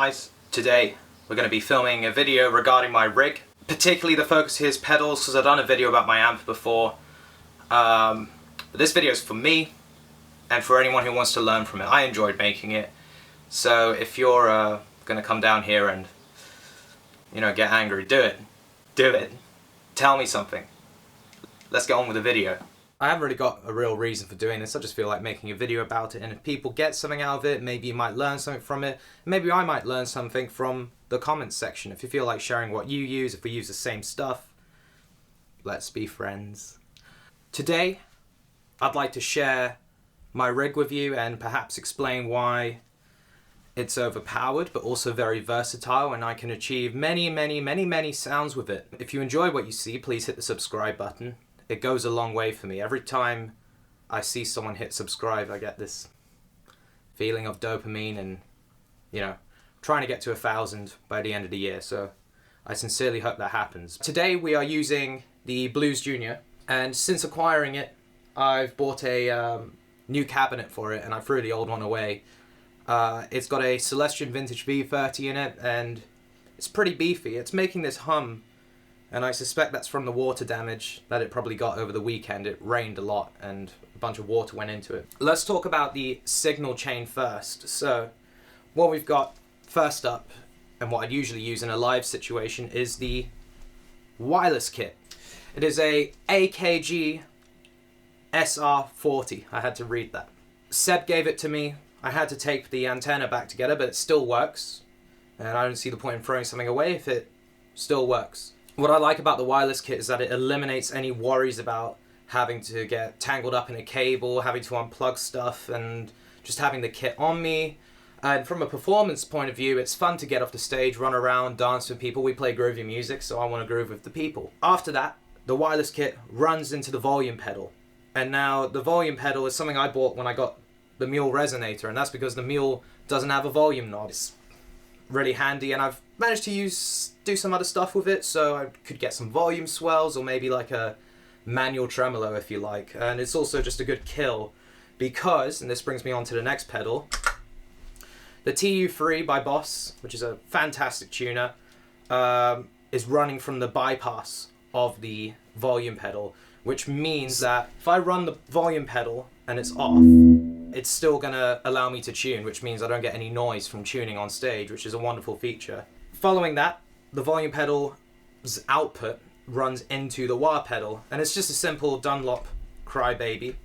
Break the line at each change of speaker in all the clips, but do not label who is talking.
guys, today we're going to be filming a video regarding my rig. Particularly the focus here is pedals, because I've done a video about my amp before. But this video is for me and for anyone who wants to learn from it. I enjoyed making it, so if you're going to come down here and, you know, get angry, do it. Do it. Tell me something. Let's get on with the video. I haven't really got a real reason for doing this. I just feel like making a video about it, and if people get something out of it, maybe you might learn something from it. Maybe I might learn something from the comments section. If you feel like sharing what you use, if we use the same stuff, let's be friends. Today, I'd like to share my rig with you and perhaps explain why it's overpowered, but also very versatile, and I can achieve many sounds with it. If you enjoy what you see, please hit the subscribe button. It goes a long way for me. Every time I see someone hit subscribe, I get this feeling of dopamine and, you know, trying to get to 1,000 by the end of the year. So I sincerely hope that happens. Today we are using the Blues Junior, and since acquiring it, I've bought a new cabinet for it, and I threw the old one away. It's got a Celestion Vintage V30 in it, and it's pretty beefy. It's making this hum, and I suspect that's from the water damage that it probably got over the weekend. It rained a lot and a bunch of water went into it. Let's talk about the signal chain first. So what we've got first up, and what I'd usually use in a live situation, is the wireless kit. It is a AKG SR40. I had to read that. Seb gave it to me. I had to tape the antenna back together, but it still works. And I don't see the point in throwing something away if it still works. What I like about the wireless kit is that it eliminates any worries about having to get tangled up in a cable, having to unplug stuff, and just having the kit on me. And from a performance point of view, it's fun to get off the stage, run around, dance with people. We play groovy music, so I want to groove with the people. After that, the wireless kit runs into the volume pedal. And now the volume pedal is something I bought when I got the Mule resonator, and that's because the Mule doesn't have a volume knob. It's really handy, and I've managed to do some other stuff with it, so I could get some volume swells, or maybe like a manual tremolo if you like. And it's also just a good kill because, and this brings me on to the next pedal, the TU3 by Boss, which is a fantastic tuner, is running from the bypass of the volume pedal, which means that if I run the volume pedal and it's off, it's still going to allow me to tune, which means I don't get any noise from tuning on stage, which is a wonderful feature. Following that, the volume pedal's output runs into the wah pedal, and it's just a simple Dunlop Crybaby.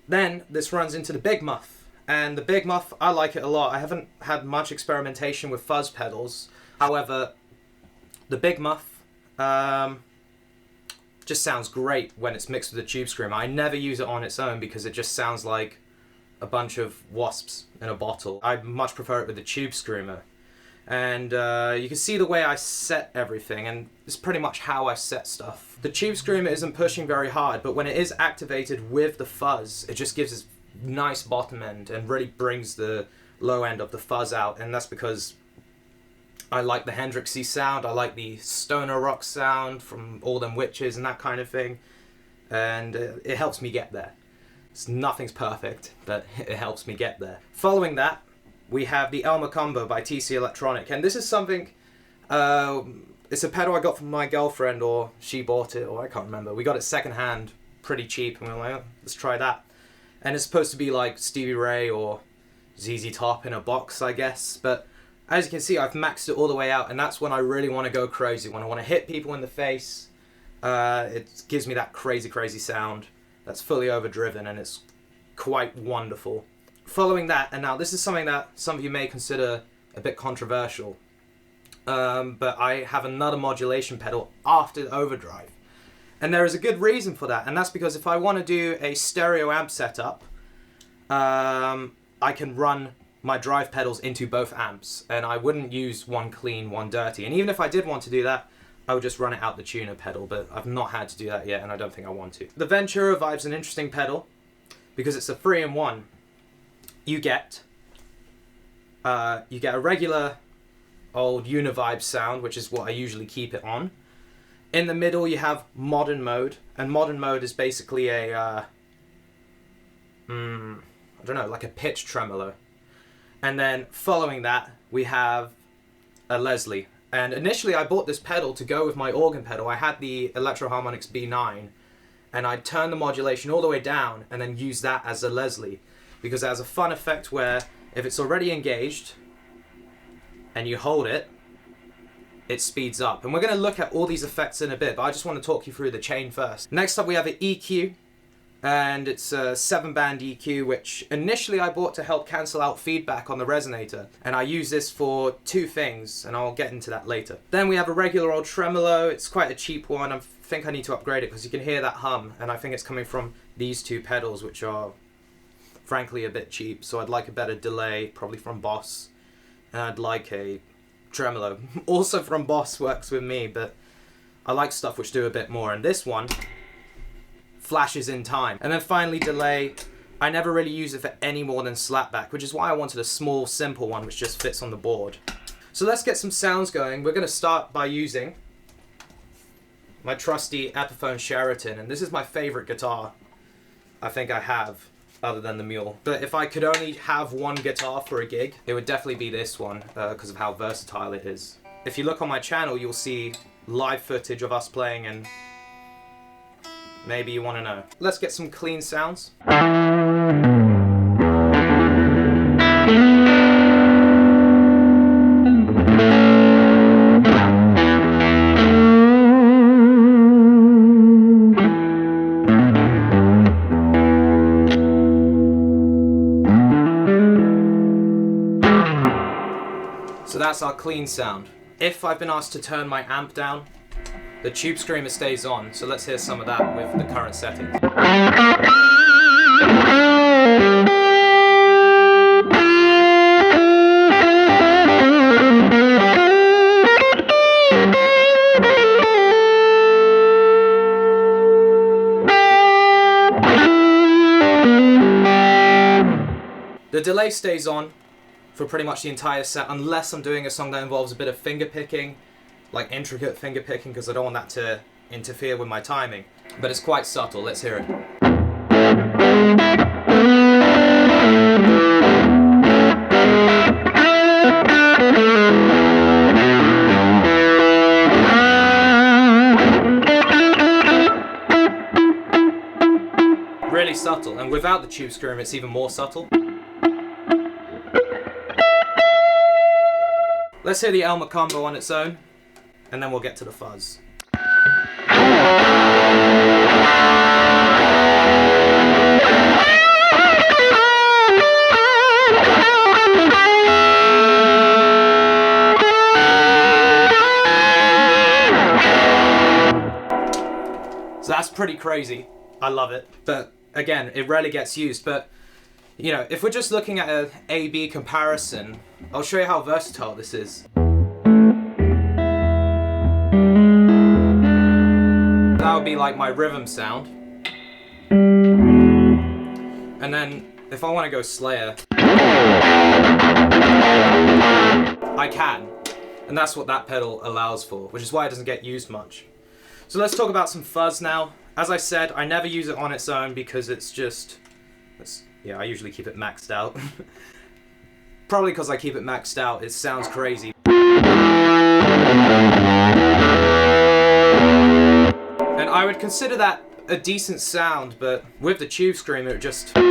Then this runs into the Big Muff, and the Big Muff, I like it a lot. I haven't had much experimentation with fuzz pedals. However, the Big Muff just sounds great when it's mixed with a tube screamer. I never use it on its own because it just sounds like a bunch of wasps in a bottle. I much prefer it with the tube screamer. And you can see the way I set everything, and it's pretty much how I set stuff. The tube screamer isn't pushing very hard, but when it is activated with the fuzz, it just gives this nice bottom end and really brings the low end of the fuzz out, and that's because I like the Hendrixy sound, I like the stoner rock sound from All Them Witches and that kind of thing, and it helps me get there. Nothing's perfect, but it helps me get there. Following that, we have the Elmer Combo by TC Electronic, and this is something, it's a pedal I got from my girlfriend, or she bought it, or I can't remember. We got it secondhand, pretty cheap, and we were like, oh, let's try that. And it's supposed to be like Stevie Ray or ZZ Top in a box, I guess, but as you can see, I've maxed it all the way out, and that's when I really want to go crazy, when I want to hit people in the face. It gives me that crazy sound that's fully overdriven, and it's quite wonderful. Following that, and now this is something that some of you may consider a bit controversial, but I have another modulation pedal after the overdrive. And there is a good reason for that, and that's because if I want to do a stereo amp setup, I can run my drive pedals into both amps, and I wouldn't use one clean, one dirty. And even if I did want to do that, I would just run it out the tuner pedal, but I've not had to do that yet, and I don't think I want to. The Ventura Vibe's an interesting pedal because it's a 3-in-1. You get a regular old Univibe sound, which is what I usually keep it on. In the middle you have modern mode, and modern mode is basically a I don't know, like a pitch tremolo. And then following that, we have a Leslie. And initially I bought this pedal to go with my organ pedal. I had the Electro Harmonix B9, and I'd turn the modulation all the way down and then use that as a Leslie, because it has a fun effect where if it's already engaged and you hold it, it speeds up. And we're going to look at all these effects in a bit, but I just want to talk you through the chain first. Next up we have an EQ, and it's a 7-band EQ, which initially I bought to help cancel out feedback on the resonator, and I use this for two things, and I'll get into that later. Then we have a regular old tremolo. It's quite a cheap one. I think I need to upgrade it because you can hear that hum, and I think it's coming from these two pedals, which are frankly a bit cheap, so I'd like a better delay, probably from Boss, and I'd like a tremolo. Also from Boss works with me, but I like stuff which do a bit more, and this one flashes in time. And then finally delay. I never really use it for any more than slapback, which is why I wanted a small, simple one which just fits on the board. So let's get some sounds going. We're going to start by using my trusty Epiphone Sheraton, and this is my favorite guitar I think I have, other than the Mule. But if I could only have one guitar for a gig, it would definitely be this one, because of how versatile it is. If you look on my channel, you'll see live footage of us playing, and maybe you want to know. Let's get some clean sounds. So that's our clean sound. If I've been asked to turn my amp down, the tube screamer stays on, so let's hear some of that with the current settings. The delay stays on for pretty much the entire set, unless I'm doing a song that involves a bit of finger picking, like intricate finger picking, because I don't want that to interfere with my timing. But it's quite subtle. Let's hear it. Really subtle, and without the tube screamer it's even more subtle. Let's hear the Elmer combo on its own, and then we'll get to the fuzz. So that's pretty crazy. I love it. But again, it rarely gets used. But you know, if we're just looking at an A-B comparison, I'll show you how versatile this is. That would be like my rhythm sound. And then, if I want to go Slayer, I can. And that's what that pedal allows for, which is why it doesn't get used much. So let's talk about some fuzz now. As I said, I never use it on its own because it's just... yeah, I usually keep it maxed out. Probably because I keep it maxed out, it sounds crazy. And I would consider that a decent sound, but with the tube screamer it just... And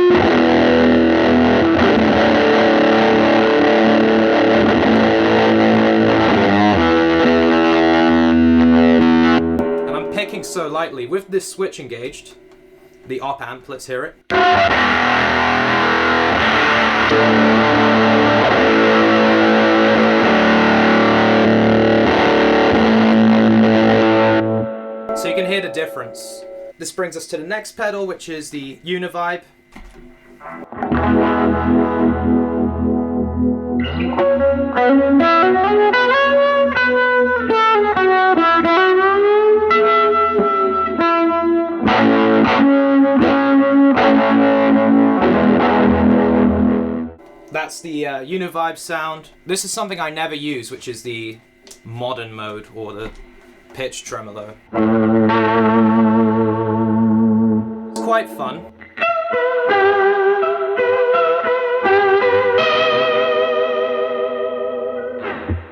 I'm picking so lightly. With this switch engaged, the op amp, let's hear it. So you can hear the difference. This brings us to the next pedal, which is the Univibe. That's the Univibe sound. This is something I never use, which is the modern mode, or the pitch tremolo. It's quite fun.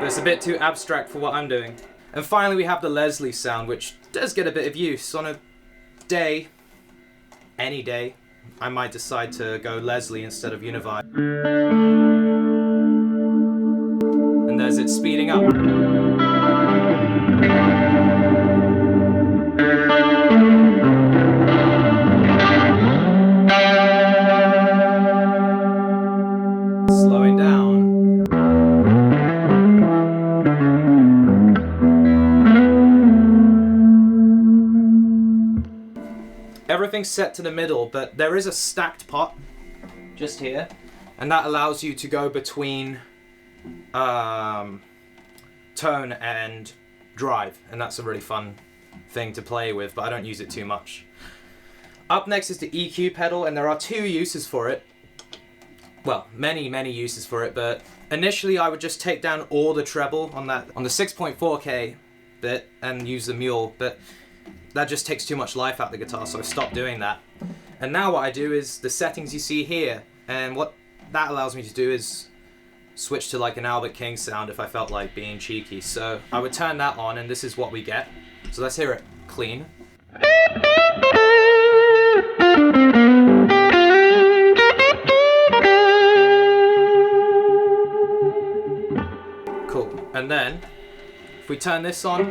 but it's a bit too abstract for what I'm doing. And finally we have the Leslie sound, which does get a bit of use. On a day, any day, I might decide to go Leslie instead of Univibe. And there's it speeding up. Slowing down. Everything's set to the middle, but there is a stacked pot just here, and that allows you to go between tone and drive, and that's a really fun thing to play with, but I don't use it too much. Up next is the EQ pedal, and there are two uses for it. Well, many uses for it, but initially I would just take down all the treble on the 6.4K bit and use the Mule, but that just takes too much life out of the guitar, so I stopped doing that. And now what I do is the settings you see here, and what that allows me to do is switch to like an Albert King sound if I felt like being cheeky. So I would turn that on, and this is what we get. So let's hear it clean. Cool. And then if we turn this on,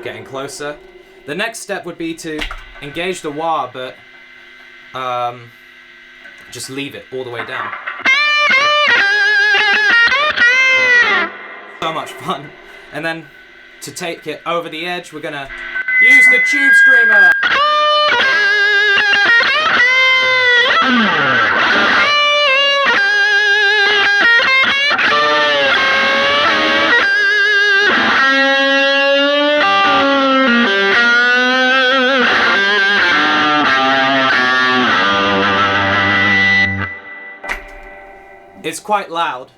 getting closer. The next step would be to engage the wah, but just leave it all the way down. So much fun. And then to take it over the edge, we're gonna use the Tube Screamer. It's quite loud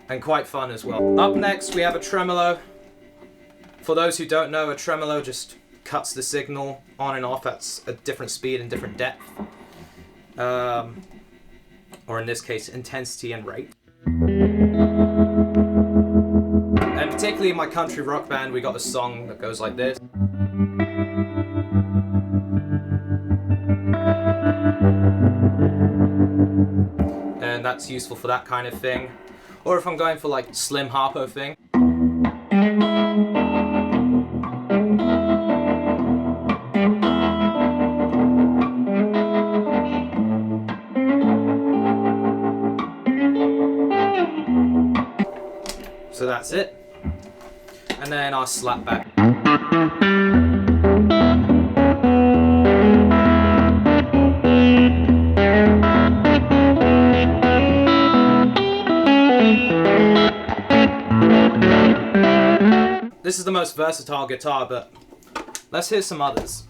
and quite fun as well. Up next we have a tremolo. For those who don't know, a tremolo just cuts the signal on and off at a different speed and different depth. Or in this case, intensity and rate. And particularly in my country rock band, we got a song that goes like this. And that's useful for that kind of thing. Or if I'm going for like slim harpo thing. So that's it. And then I'll slap back. This is the most versatile guitar, but let's hear some others.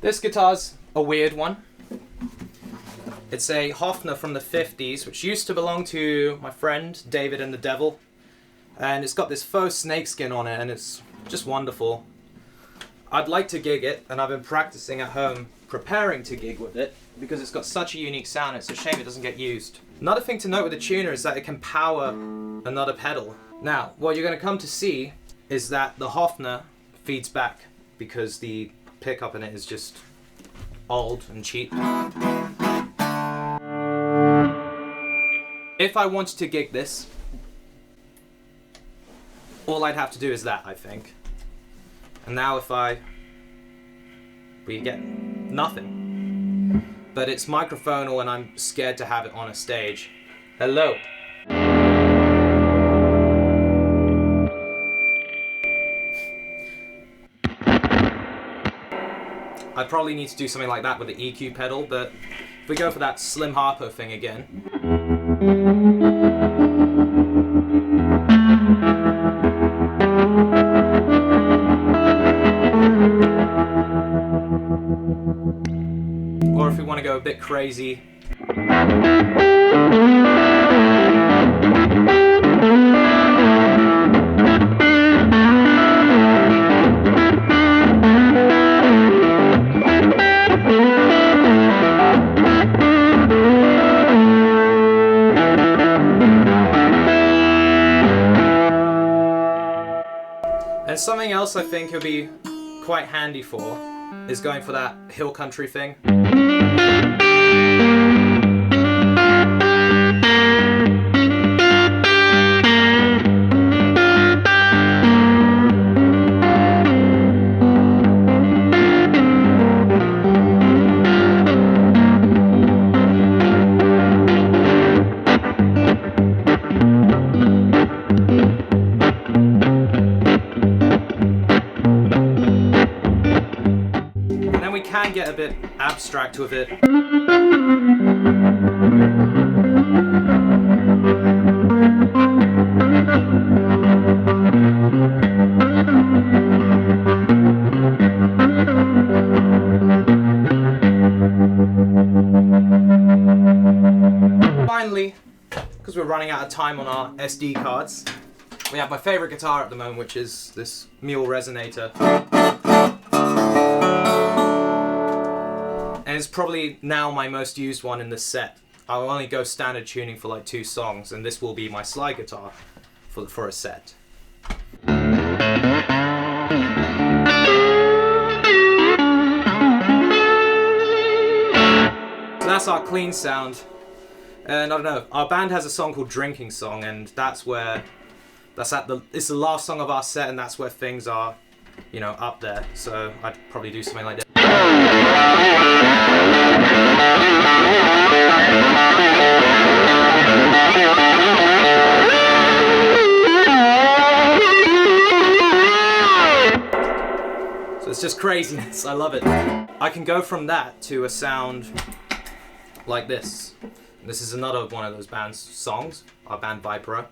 This guitar's a weird one. It's a Hofner from the 50s, which used to belong to my friend David and the Devil. And it's got this faux snakeskin on it, and it's just wonderful. I'd like to gig it, and I've been practicing at home, preparing to gig with it, because it's got such a unique sound. It's a shame it doesn't get used. Another thing to note with the tuner is that it can power another pedal. Now, what you're going to come to see is that the Hofner feeds back, because the pickup in it is just old and cheap. If I wanted to gig this, all I'd have to do is that, I think. And now we get nothing. But it's microphonal and I'm scared to have it on a stage. Hello. I probably need to do something like that with the EQ pedal, but if we go for that slim harpo thing again. Or if we want to go a bit crazy. And something else I think it'll be quite handy for is going for that hill country thing. Can get a bit abstract with it. Finally, because we're running out of time on our SD cards, we have my favorite guitar at the moment, which is this Mule Resonator. And it's probably now my most used one in the set. I'll only go standard tuning for like 2 songs, and this will be my slide guitar for a set. So that's our clean sound. And I don't know, our band has a song called Drinking Song, and it's the last song of our set, and that's where things are, you know, up there. So I'd probably do something like that. So it's just craziness, I love it. I can go from that to a sound like this. This is another one of those band's songs, our band Ventura.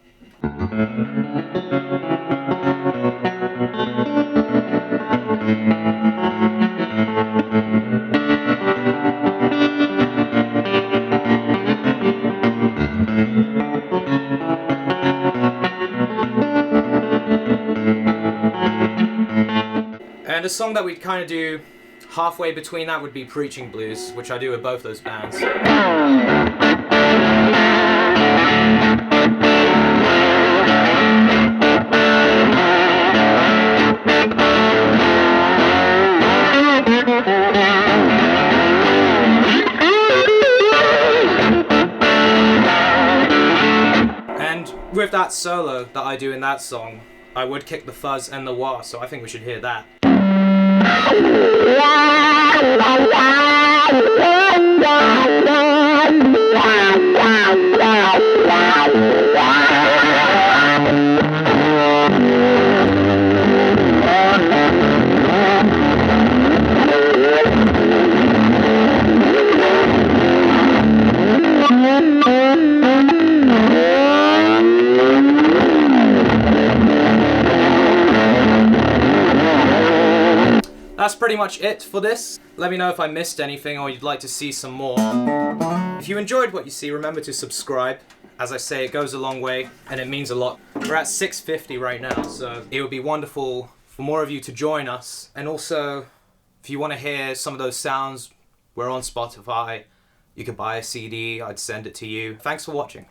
And a song that we'd kind of do halfway between that would be Preaching Blues, which I do with both those bands. And with that solo that I do in that song, I would kick the fuzz and the wah, so I think we should hear that. That's pretty much it for this. Let me know if I missed anything or you'd like to see some more. If you enjoyed what you see, remember to subscribe. As I say, it goes a long way and it means a lot. We're at 650 right now, so it would be wonderful for more of you to join us. And also, if you want to hear some of those sounds, we're on Spotify. You can buy a CD, I'd send it to you. Thanks for watching.